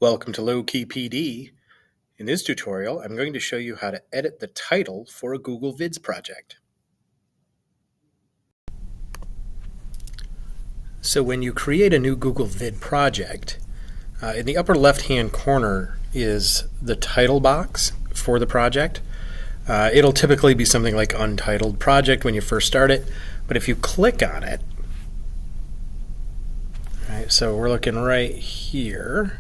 Welcome to Low Key PD. In this tutorial, I'm going to show you how to edit the title for a Google Vids project. So when you create a new Google Vid project, in the upper left-hand corner is the title box for the project. It'll typically be something like Untitled Project when you first start it, but if you click on it, so we're looking right here.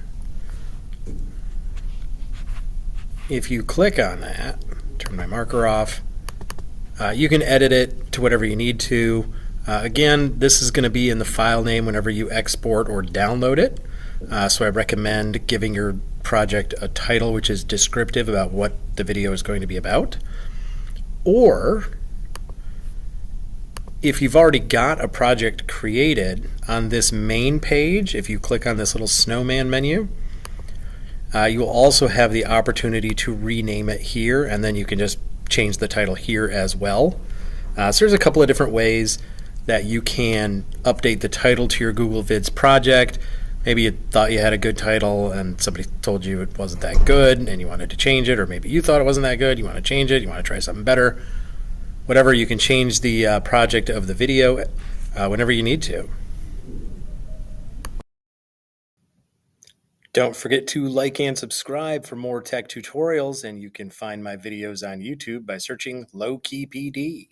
If you click on that, turn my marker off, you can edit it to whatever you need to. Again, this is going to be in the file name whenever you export or download it. So I recommend giving your project a title which is descriptive about what the video is going to be about. Or if you've already got a project created on this main page, if you click on this little snowman menu, you will also have the opportunity to rename it here, and then you can just change the title here as well. So there's a couple of different ways that you can update the title to your Google Vids project. Maybe you thought you had a good title and somebody told you it wasn't that good and you wanted to change it, or maybe you thought it wasn't that good, you want to change it, you want to try something better. Whatever, you can change the project of the video whenever you need to. Don't forget to like and subscribe for more tech tutorials, and you can find my videos on YouTube by searching Low Key PD.